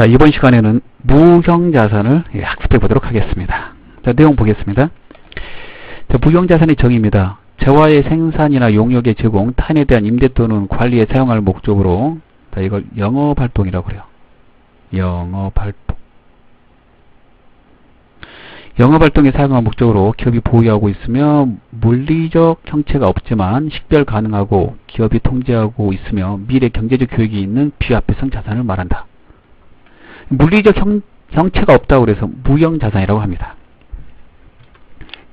자, 이번 시간에는 무형자산을 학습해 보도록 하겠습니다. 자, 내용 보겠습니다. 자, 무형자산의 정의입니다. 재화의 생산이나 용역의 제공, 타인에 대한 임대 또는 관리에 사용할 목적으로, 자, 이걸 영업활동이라고 그래요. 영업활동. 영업활동에 사용할 목적으로 기업이 보유하고 있으며 물리적 형체가 없지만 식별 가능하고 기업이 통제하고 있으며 미래 경제적 효익이 있는 비화폐성 자산을 말한다. 물리적 형체가 없다고 그래서 무형자산이라고 합니다.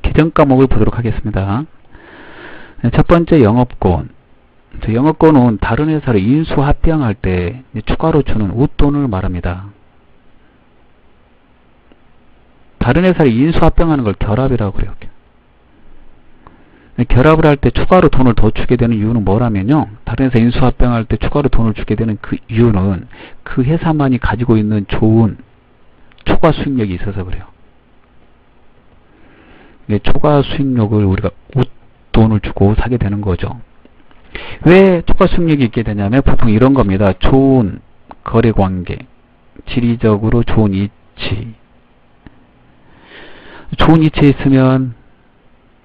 개정 과목을 보도록 하겠습니다. 첫 번째, 영업권. 영업권은 다른 회사를 인수합병할 때 추가로 주는 웃돈을 말합니다. 다른 회사를 인수합병하는 걸 결합이라고 그래요. 결합을 할 때 추가로 돈을 더 주게 되는 이유는 뭐라면요, 다른 회사 인수합병할 때 추가로 돈을 주게 되는 그 이유는 그 회사만이 가지고 있는 좋은 초과 수익력이 있어서 그래요. 초과 수익력을 우리가 웃돈을 주고 사게 되는 거죠. 왜 초과 수익력이 있게 되냐면 보통 이런 겁니다. 좋은 거래관계, 지리적으로 좋은 위치. 좋은 위치에 있으면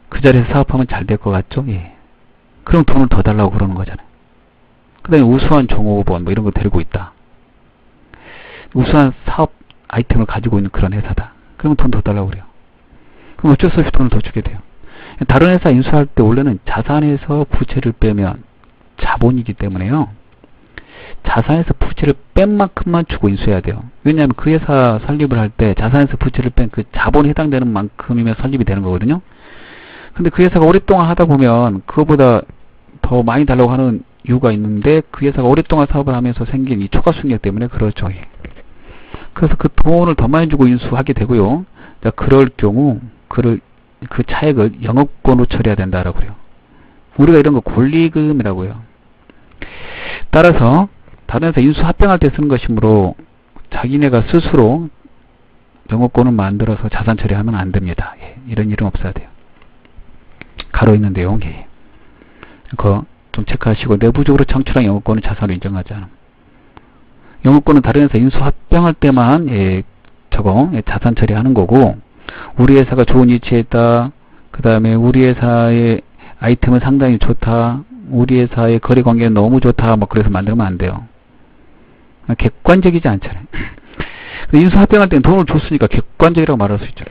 그 자리에서 사업하면 잘 될 것 같죠? 예. 그럼 돈을 더 달라고 그러는 거잖아요. 그 다음에 우수한 종업원, 뭐 이런 거 데리고 있다. 우수한 사업 아이템을 가지고 있는 그런 회사다. 그러면 돈 더 달라고 그래요. 그럼 어쩔 수 없이 돈을 더 주게 돼요. 다른 회사 인수할 때 원래는 자산에서 부채를 빼면 자본이기 때문에요. 자산에서 부채를 뺀 만큼만 주고 인수해야 돼요. 왜냐하면 그 회사 설립을 할 때 자산에서 부채를 뺀 그 자본에 해당되는 만큼이면 설립이 되는 거거든요. 근데 그 회사가 오랫동안 하다 보면 그거보다 더 많이 달라고 하는 이유가 있는데 그 회사가 오랫동안 사업을 하면서 생긴 이 초과 수익력 때문에 그렇죠. 그래서 그 돈을 더 많이 주고 인수하게 되고요. 자, 그럴 경우 그 차액을 영업권으로 처리해야 된다라고 그래요. 우리가 이런 거 권리금이라고 해요. 따라서 다른 회사 인수합병할 때 쓰는 것이므로 자기네가 스스로 영업권을 만들어서 자산 처리하면 안 됩니다. 이런 일은 없어야 돼요. 가로 있는 내용, 그거 좀 체크하시고, 내부적으로 창출한 영업권은 자산으로 인정하지 않음. 영업권은 다른 회사 인수합병할 때만 저거 자산 처리하는 거고, 우리 회사가 좋은 위치에 있다, 그 다음에 우리 회사의 아이템은 상당히 좋다, 우리 회사의 거래관계는 너무 좋다, 뭐 그래서 만들면 안 돼요. 객관적이지 않잖아요. 인수합병할 때는 돈을 줬으니까 객관적이라고 말할 수 있죠.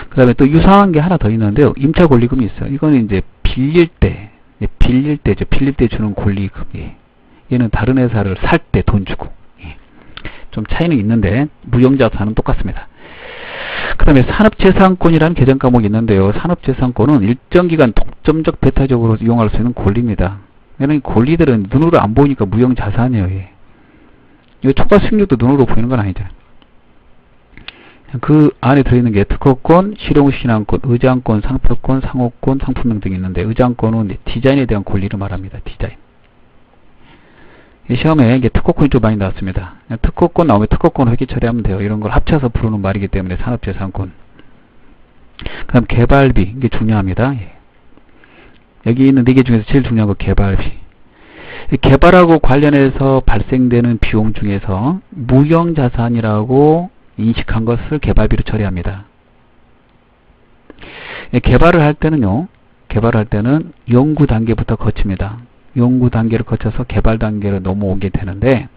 그 다음에 또 유사한 게 하나 더 있는데요. 임차 권리금이 있어요. 이거는 이제 빌릴 때 주는 권리금. 얘는 다른 회사를 살 때 돈 주고. 좀 차이는 있는데 무형자산은 똑같습니다. 그 다음에 산업재산권이라는 개정 과목이 있는데요. 산업재산권은 일정 기간 독점적 배타적으로 이용할 수 있는 권리입니다. 얘는 권리들은 눈으로 안 보이니까 무형자산이에요. 이 초과 수익률도 눈으로 보이는 건 아니잖아요. 그 안에 들어있는 게 특허권, 실용신안권, 의장권, 상표권, 상호권, 상품명 등이 있는데, 의장권은 디자인에 대한 권리를 말합니다. 디자인. 시험에 이게 특허권이 좀 많이 나왔습니다. 특허권 나오면 특허권 회계 처리하면 돼요. 이런 걸 합쳐서 부르는 말이기 때문에 산업재산권. 그 다음 개발비, 이게 중요합니다. 여기 있는 4개 중에서 제일 중요한 거 개발비. 개발하고 관련해서 발생되는 비용 중에서 무형자산이라고 인식한 것을 개발비로 처리합니다. 개발을 할 때는 연구 단계부터 거칩니다. 연구 단계를 거쳐서 개발 단계로 넘어오게 되는데,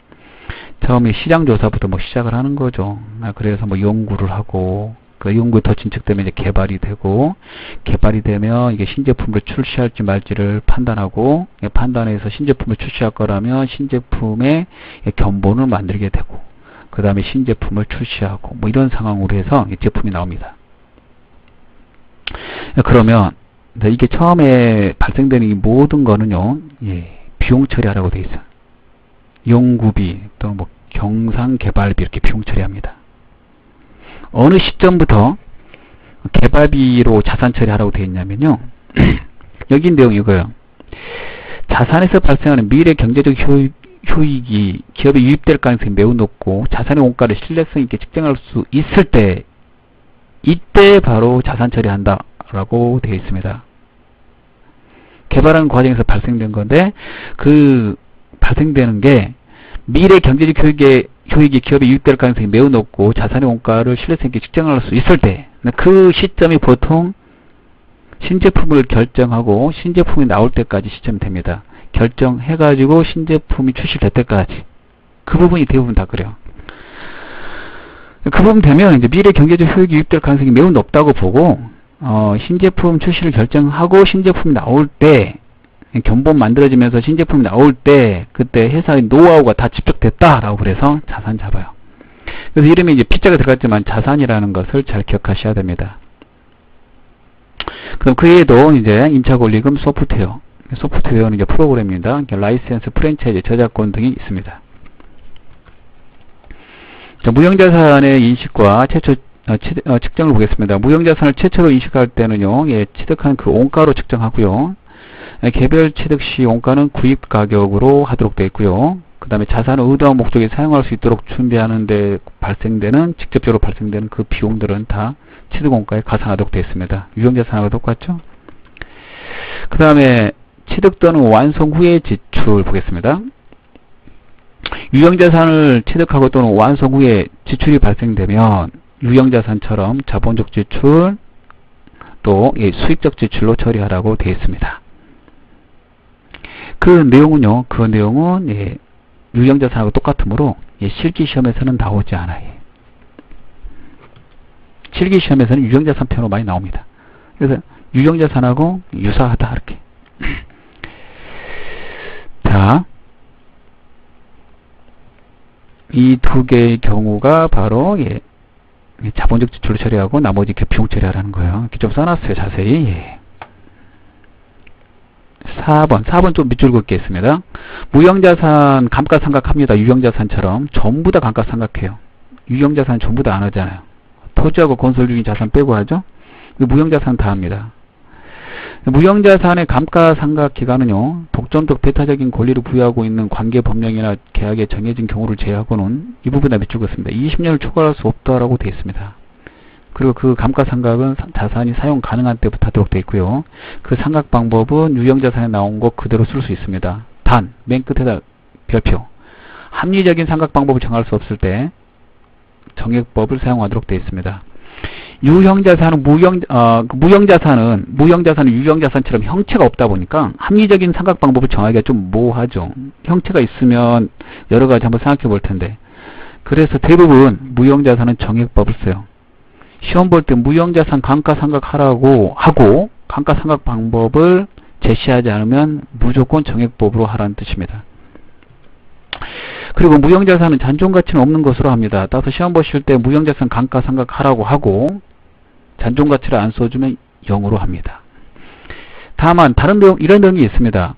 처음에 시장조사부터 시작을 하는 거죠. 그래서 연구를 하고, 그 연구에 더 진척되면 이제 개발이 되고, 개발이 되면 이게 신제품을 출시할지 말지를 판단하고, 판단해서 신제품을 출시할 거라면 신제품의 견본을 만들게 되고, 그 다음에 신제품을 출시하고, 이런 상황으로 해서 제품이 나옵니다. 그러면 이게 처음에 발생되는 이 모든 거는요, 비용 처리하라고 되어 있어요. 연구비, 또 경상 개발비 이렇게 비용 처리합니다. 어느 시점부터 개발비로 자산 처리하라고 되어 있냐면요, 여기 내용이 이거예요. 자산에서 발생하는 미래 경제적 효익이 기업에 유입될 가능성이 매우 높고 자산의 원가를 신뢰성 있게 측정할 수 있을 때, 이때 바로 자산 처리한다 라고 되어 있습니다. 개발하는 과정에서 발생된 건데, 그 발생되는 게 미래 경제적 효익이 기업에 유입될 가능성이 매우 높고 자산의 원가를 신뢰성 있게 측정할 수 있을 때, 그 시점이 보통 신제품을 결정하고 신제품이 나올 때까지 시점이 됩니다. 결정해가지고 신제품이 출시될 때까지. 그 부분이 대부분 다 그래요. 그 부분 되면 이제 미래 경제적 효익이 유입될 가능성이 매우 높다고 보고, 신제품 출시를 결정하고 신제품이 나올 때, 견본 만들어지면서 신제품이 나올 때, 그때 회사의 노하우가 다 집적됐다라고 그래서 자산 잡아요. 그래서 이름이 이제 P자가 들어갔지만 자산이라는 것을 잘 기억하셔야 됩니다. 그럼 그 외에도 이제 임차 권리금 소프트웨어. 소프트웨어는 이제 프로그램입니다. 라이센스, 프랜차이즈, 저작권 등이 있습니다. 자, 무형자산의 인식과 최초 측정을 보겠습니다. 무형자산을 최초로 인식할 때는요, 취득한 그 원가로 측정하고요. 개별 취득 시 원가는 구입 가격으로 하도록 되어 있고요. 그 다음에 자산을 의도한 목적에 사용할 수 있도록 준비하는 데 직접적으로 발생되는 그 비용들은 다 취득 원가에 가산하도록 되어 있습니다. 유형자산하고 똑같죠? 그 다음에 취득 또는 완성 후의 지출 보겠습니다. 유형자산을 취득하고 또는 완성 후에 지출이 발생되면 유형자산처럼 자본적 지출 또 수익적 지출로 처리하라고 되어 있습니다. 그 내용은 유형자산하고 똑같으므로 실기시험에서는 나오지 않아요. 실기시험에서는 유형자산 편으로 많이 나옵니다. 그래서 유형자산하고 유사하다 이렇게. 자, 이 두 개의 경우가 바로 자본적 지출로 처리하고 나머지 비용 처리하라는 거예요. 이렇게 좀 써놨어요. 자세히. 4번 좀 밑줄 긋겠습니다. 무형자산 감가상각합니다. 유형자산처럼 전부 다 감가상각해요. 유형자산 전부 다 안 하잖아요. 토지하고 건설 중인 자산 빼고 하죠. 무형자산 다 합니다. 무형자산의 감가상각 기간은요, 독점적 배타적인 권리를 부여하고 있는 관계법령이나 계약에 정해진 경우를 제외하고는 이 부분에 밑줄 긋습니다. 20년을 초과할 수 없다라고 되어 있습니다. 그리고 그 감가상각은 자산이 사용 가능한 때부터 하도록 되어 있고요. 그 상각 방법은 유형자산에 나온 거 그대로 쓸 수 있습니다. 단, 맨 끝에다 별표. 합리적인 상각 방법을 정할 수 없을 때 정액법을 사용하도록 되어 있습니다. 유형자산은 무형자산은 유형자산처럼 형체가 없다 보니까 합리적인 상각 방법을 정하기가 좀 모호하죠. 형체가 있으면 여러 가지 한번 생각해 볼 텐데. 그래서 대부분 무형자산은 정액법을 써요. 시험 볼 때 무형자산 감가상각하라고 하고 감가상각 방법을 제시하지 않으면 무조건 정액법으로 하라는 뜻입니다. 그리고 무형자산은 잔존가치는 없는 것으로 합니다. 따라서 시험 보실 때 무형자산 감가상각하라고 하고 잔존가치를 안 써주면 0으로 합니다. 다만 다른 내용, 이런 내용이 있습니다.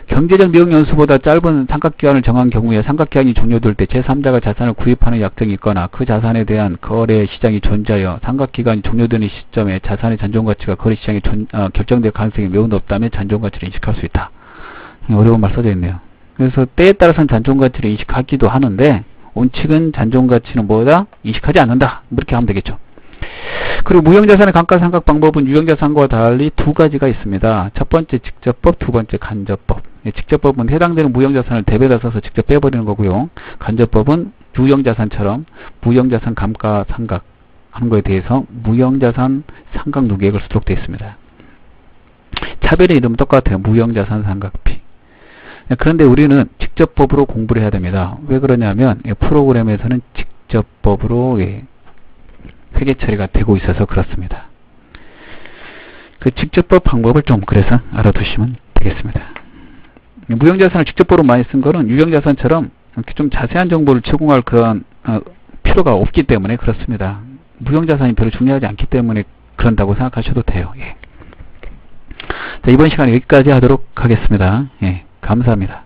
경제적 미용연수보다 짧은 상각기간을 정한 경우에 상각기간이 종료될 때 제3자가 자산을 구입하는 약정이 있거나 그 자산에 대한 거래 시장이 존재하여 상각기간이 종료되는 시점에 자산의 잔존가치가 거래시장에 결정될 가능성이 매우 높다면 잔존가치를 인식할 수 있다. 어려운 말 써져 있네요. 그래서 때에 따라서는 잔존가치를 인식하기도 하는데 원칙은 잔존가치는 뭐다? 인식하지 않는다. 이렇게 하면 되겠죠. 그리고 무형자산의 감가상각 방법은 유형자산과 달리 두 가지가 있습니다. 첫 번째 직접법, 두 번째 간접법. 직접법은 해당되는 무형자산을 대배다 써서 직접 빼버리는 거고요. 간접법은 유형자산처럼 무형자산 감가상각 하는 거에 대해서 무형자산 상각 누계획을 쓰도록 되어 있습니다. 차별의 이름은 똑같아요. 무형자산 상각비. 그런데 우리는 직접법으로 공부를 해야 됩니다. 왜 그러냐면 프로그램에서는 직접법으로 회계 처리가 되고 있어서 그렇습니다. 그 직접법 방법을 좀 그래서 알아두시면 되겠습니다. 무형자산을 직접법으로 많이 쓴 거는 유형자산처럼 이렇게 좀 자세한 정보를 제공할 그런 필요가 없기 때문에 그렇습니다. 무형자산이 별로 중요하지 않기 때문에 그런다고 생각하셔도 돼요. 자, 이번 시간에 여기까지 하도록 하겠습니다. 감사합니다.